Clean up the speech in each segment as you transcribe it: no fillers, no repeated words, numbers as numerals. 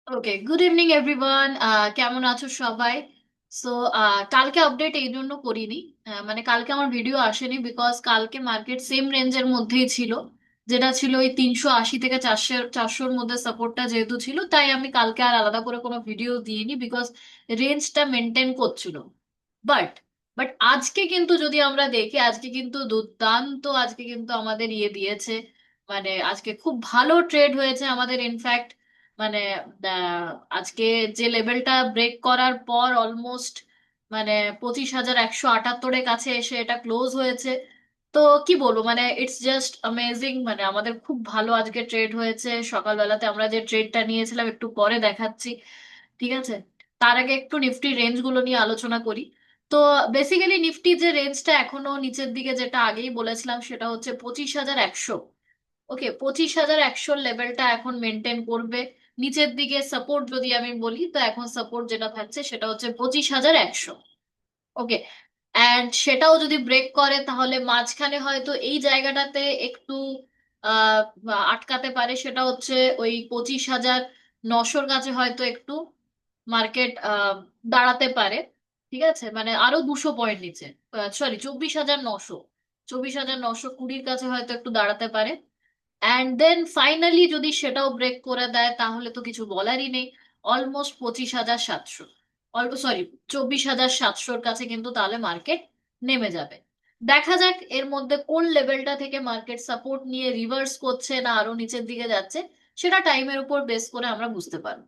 ওকে, good evening everyone. কেমন আছো সবাই? সো কালকে আপডেট এই জন্য করিনি। মানে কালকে আমার ভিডিও আসেনি বিকজ কালকে মার্কেট সেম রেঞ্জের মধ্যেই ছিল, যেটা ছিল ওই 380 থেকে 400 মধ্যে সাপোর্টটা যেহেতু ছিল, তাই আমি কালকে আর আলাদা করে কোনো ভিডিও দিইনি বিকজ রেঞ্জটা মেনটেন করছিল। বাট বাট আজকে কিন্তু যদি আমরা দেখি, আজকে কিন্তু দুর্দান্ত, আজকে কিন্তু আমাদের দিয়েছে। মানে আজকে খুব ভালো ট্রেড হয়েছে আমাদের ইনফ্যাক্ট। মানে আহ, আজকে যে লেভেলটা ব্রেক করার পর অলমোস্ট মানে 25,178-এর কাছে এসে এটা ক্লোজ হয়েছে। তো কি বলবো, মানে ইটস জাস্ট অ্যামেজিং। মানে আমাদের খুব ভালো আজকে ট্রেড হয়েছে। সকালবেলাতে আমরা যে ট্রেডটা নিয়েছিলাম একটু পরে দেখাচ্ছি, ঠিক আছে? তার আগে একটু নিফটি রেঞ্জ গুলো নিয়ে আলোচনা করি। তো বেসিক্যালি নিফটি যে রেঞ্জটা এখনো নিচের দিকে, যেটা আগেই বলেছিলাম, সেটা হচ্ছে 25,100। ওকে, 25,100 লেভেলটা এখন মেনটেন করবে। নিচের দিকে সাপোর্ট যদি আমি বলি, তো এখন সাপোর্ট যেটা থাকছে সেটা হচ্ছে 25,100। ওকে, অ্যান্ড সেটাও যদি ব্রেক করে তাহলে মাঝখানে হয়তো এই জায়গাটাতে একটু আহ আটকাতে পারে। সেটা হচ্ছে ওই 25,900-র কাছে হয়তো একটু মার্কেট দাঁড়াতে পারে। ঠিক আছে, মানে আরো 200 পয়েন্ট নিচে, সরি 24,900, 24,920-র কাছে হয়তো একটু দাঁড়াতে পারে। অ্যান্ড দেন ফাইনালি যদি সেটাও ব্রেক করে দেয় তাহলে তো কিছু বলারই নেই। অলমোস্ট 25,700, অল্প সরি 24,700-র কাছে কিন্তু তাহলে মার্কেট নেমে যাবে। দেখা যাক এর মধ্যে কোন লেভেলটা থেকে মার্কেট সাপোর্ট নিয়ে রিভার্স করছে না আরো নিচের দিকে যাচ্ছে, সেটা টাইমের উপর বেস করে আমরা বুঝতে পারবো।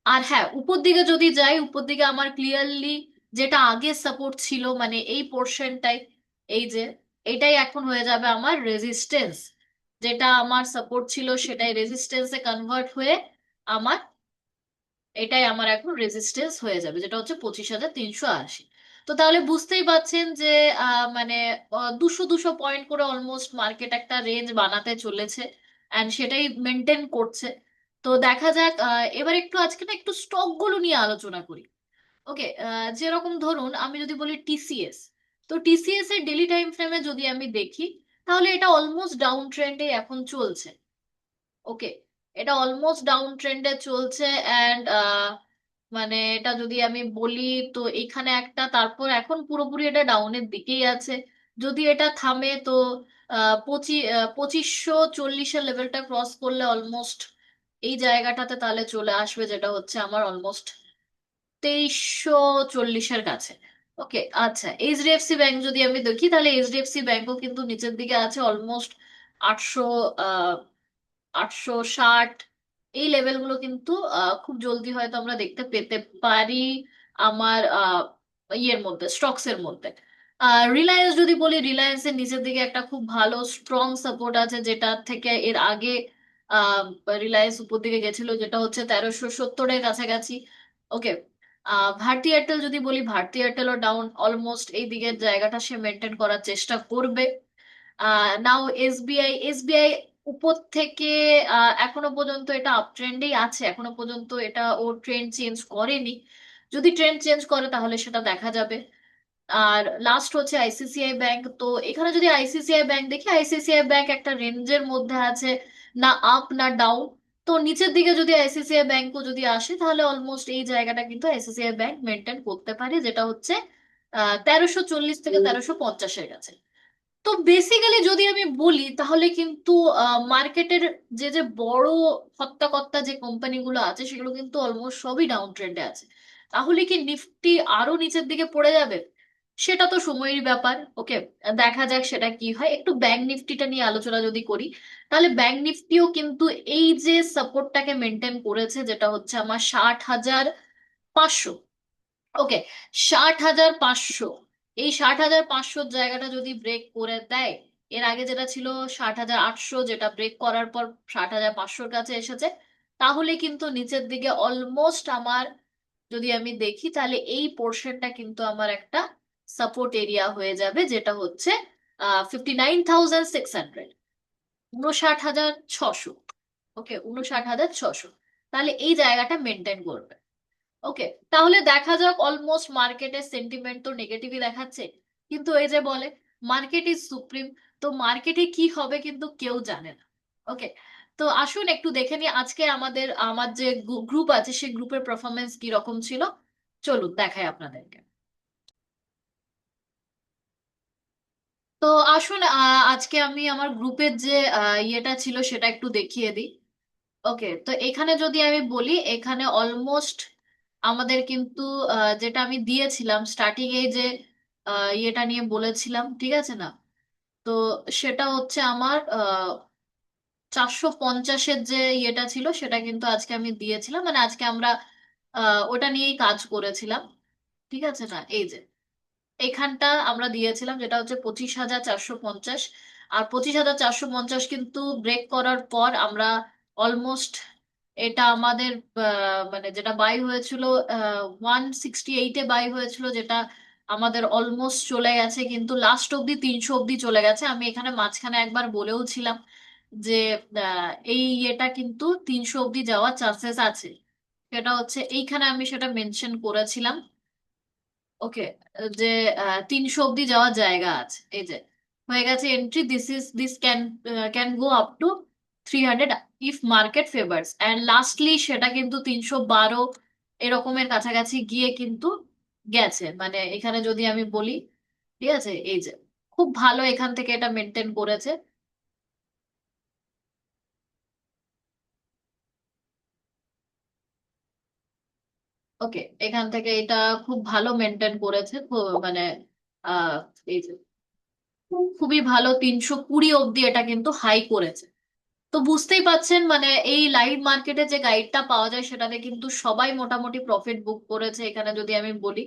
আর হ্যাঁ, উপর দিকে যদি যাই, উপর দিকে আমার ক্লিয়ারলি যেটা আগে সাপোর্ট ছিল, মানে এই পোর্শনটাই, এই যে এটাই এখন হয়ে যাবে আমার রেজিস্টেন্স। যেটা আমার সাপোর্ট ছিল সেটাই রেজিস্টেন্সে কনভার্ট হয়ে আমার, এটাই আমার এখন রেজিস্টেন্স হয়ে যাবে, যেটা হচ্ছে 25,380। তো তাহলে বুঝতেই পাচ্ছেন যে মানে 200 200 পয়েন্ট করে অলমোস্ট মার্কেট একটা রেঞ্জ বানাতে চলেছে, অ্যান্ড সেটাই মেনটেন করছে। তো দেখা যাক। এবার একটু আজকে না একটু স্টক গুলো নিয়ে আলোচনা করি। ওকে, যেরকম ধরুন আমি যদি বলি টিসিএস, তো টিসিএস এর ডেলি টাইম ফ্রেমে যদি আমি দেখি, তাহলে এটা অলমোস্ট ডাউন ট্রেন্ডে এখন চলছে। ওকে, এটা অলমোস্ট ডাউন ট্রেন্ডে চলছে। অ্যান্ড মানে এটা যদি আমি বলি, তো এখানে একটা, তারপর এখন পুরোপুরি এটা ডাউনের দিকেই আছে। যদি এটা থামে তো 2540-এর লেভেলটা ক্রস করলে অলমোস্ট এই জায়গাটাতে তাহলে চলে আসবে, যেটা হচ্ছে আমার অলমোস্ট 2340-এর কাছে। ওকে, আচ্ছা, এইচডিএফসি ব্যাংক যদি আমি দেখি, তাহলে এইচডিএফসি ব্যাংকও কিন্তু নিচের দিকে আছে অলমোস্ট 800, 860। এই লেভেলগুলো কিন্তু খুব জলদি হয়তো আমরা দেখতে পেতে পারি আমার ইয়ের মধ্যে, স্টকস এর মধ্যে। রিলায়েন্স যদি বলি, রিলায়েন্সের নিচের দিকে একটা খুব ভালো স্ট্রং সাপোর্ট আছে, যেটা থেকে এর আগে রিলায়েন্স উপর দিকে গেছিল, যেটা হচ্ছে 1370-এর কাছাকাছি। ওকে, ভারতী এয়ারটেল যদি বলি, ভারতী এয়ারটেলও ডাউন অলমোস্ট এই দিকের জায়গাটা সে মেনটেন করার চেষ্টা করবে। নাও এসবিআই, এসবিআই উপর থেকে এখনো পর্যন্ত এটা আপ ট্রেন্ডেই আছে, এখনো পর্যন্ত এটা ও ট্রেন্ড চেঞ্জ করেনি। যদি ট্রেন্ড চেঞ্জ করে তাহলে সেটা দেখা যাবে। আর লাস্ট হচ্ছে আইসিসিআই ব্যাংক। তো এখানে যদি আইসিসিআই ব্যাংক দেখি, আইসিসিআই ব্যাংক একটা রেঞ্জের মধ্যে আছে, না আপ না ডাউন। তো নিচের দিকে যদি আইসিসিআই ব্যাংকও যদি আসে, তাহলে অলমোস্ট এই জায়গাটা কিন্তু আইসিসিআই ব্যাংক মেনটেন করতে পারে, যেটা হচ্ছে 1340 থেকে 1350-এর কাছে। তো বেসিক্যালি যদি আমি বলি, তাহলে কিন্তু মার্কেটের যে যে বড় হত্যাকর্তা যে কোম্পানিগুলো আছে, সেগুলো কিন্তু অলমোস্ট সবই ডাউন ট্রেন্ডে আছে। তাহলে কি নিফটি আরো নিচের দিকে পড়ে যাবে? সেটা তো সময়ের ব্যাপার। ওকে, দেখা যাক সেটা কি হয়। একটু ব্যাংক নিফটিটা নিয়ে আলোচনা যদি করি, তাহলে ব্যাংক নিফটিও কিন্তু এই যে সাপোর্টটাকে মেনটেন করেছে, যেটা হচ্ছে আমার 60,500। ওকে, 60,500, এই 60,500 জায়গাটা যদি ব্রেক করে দেয়, এর আগে যেটা ছিল 60,800, যেটা ব্রেক করার পর 60,500-র কাছে এসেছে, তাহলে কিন্তু নিচের দিকে অলমোস্ট আমার, যদি আমি দেখি, তাহলে এই পোর্শনটা কিন্তু আমার একটা সাপোর্ট এরিয়া হয়ে যাবে, যেটা হচ্ছে 59,600, 59,600। ওকে, 59,600, তাহলে এই জায়গাটা মেনটেন করবে। ওকে, তাহলে দেখা যাক। অলমোস্ট মার্কেটের সেন্টিমেন্ট তো নেগেটিভই দেখাচ্ছে, কিন্তু এই যে বলে মার্কেট ইজ সুপ্রিম, তো মার্কেটে কি হবে কিন্তু কেউ জানে না। ওকে, তো আসুন একটু দেখে নিই আজকে আমার যে গ্রুপ আছে সেই গ্রুপের পারফরমেন্স কি রকম ছিল। চলুন দেখাই আপনাদেরকে। তো আসুন আজকে আমি আমার গ্রুপের যে ইয়েটা ছিল সেটা একটু দেখিয়ে দিই। ওকে, তো এখানে যদি আমি বলি, এখানে অলমোস্ট আমাদের কিন্তু যেটা আমি দিয়েছিলাম স্টার্টিং এ যে ইয়েটা নিয়ে বলেছিলাম, ঠিক আছে না? তো সেটা হচ্ছে আমার 450-এর যে ইয়েটা ছিল সেটা কিন্তু আজকে আমি দিয়েছিলাম, মানে আজকে আমরা ওটা নিয়েই কাজ করেছিলাম, ঠিক আছে না? এই যে এখানটা আমরা দিয়েছিলাম যেটা হচ্ছে 25,450। আর 25,450 কিন্তু ব্রেক করার পর আমরা অলমোস্ট এটা আমাদের মানে যেটা বাই হয়েছিল 168-এ বাই হয়েছিল, যেটা আমাদের অলমোস্ট চলে গেছে, কিন্তু লাস্ট অব্দি 300 অব্দি চলে গেছে। আমি এখানে মাঝখানে একবার বলেও ছিলাম যে এই ইয়েটা কিন্তু 300 অব্দি যাওয়ার চান্সেস আছে, সেটা হচ্ছে এইখানে আমি সেটা মেনশন করেছিলাম। ওকে, যে 300 অব্দি যাওয়ার জায়গা আছে, এই যে হয়ে গেছে entry, this can can go up to 300 if market favours, and lastly সেটা কিন্তু 312 এরকমের কাছাকাছি গিয়ে কিন্তু গেছে, মানে এখানে যদি আমি বলি, ঠিক আছে, এই যে খুব ভালো এখান থেকে এটা মেনটেন করেছে। ওকে, এখান থেকে এটা খুব ভালো মেনটেন করেছে, মানে আহ এই যে খুবই ভালো 320 অব্দি এটা কিন্তু হাই করেছে। তো বুঝতেই পাচ্ছেন, মানে এই লাইভ মার্কেটে যে গাইডটা পাওয়া যায় সেটাতে কিন্তু সবাই মোটামুটি প্রফিট বুক করেছে। এখানে যদি আমি বলি,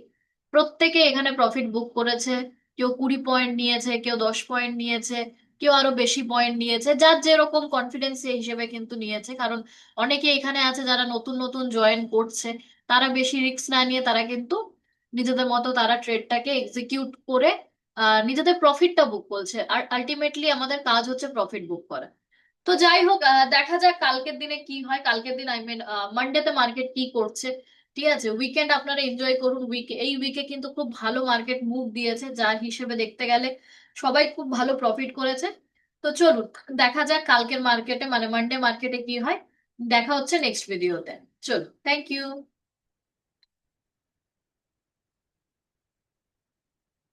প্রত্যেকে এখানে প্রফিট বুক করেছে। কেউ 20 পয়েন্ট নিয়েছে, কেউ 10 পয়েন্ট নিয়েছে, কেউ আরো বেশি পয়েন্ট নিয়েছে, যার যেরকম কনফিডেন্স সেই হিসেবে কিন্তু নিয়েছে। কারণ অনেকে এখানে আছে যারা নতুন নতুন জয়েন করছে, তারা বেশি রিস্ক না নিয়ে তারা কিন্তু নিজেদের মতো তারা ট্রেডটাকে এক্সিকিউট করে নিজেদের প্রফিটটা বুক করছে। আর আলটিমেটলি আমাদের কাজ হচ্ছে প্রফিট বুক করা। তো যাই হোক, দেখা যাক কালকের দিনে কি হয়। কালকের দিন আই মিন মানডেতে মার্কেট কি করছে। ঠিক আছে, উইকেন্ড আপনারা এনজয় করুন। এই উইকে কিন্তু খুব ভালো মার্কেট মুভ দিয়েছে, যার হিসেবে দেখতে গেলে সবাই খুব ভালো প্রফিট করেছে। তো চলুন দেখা যাক কালকের মার্কেটে, মানে মানডে মার্কেটে কি হয়। দেখা হচ্ছে নেক্সট ভিডিওতে। চলুন, থ্যাংক ইউ।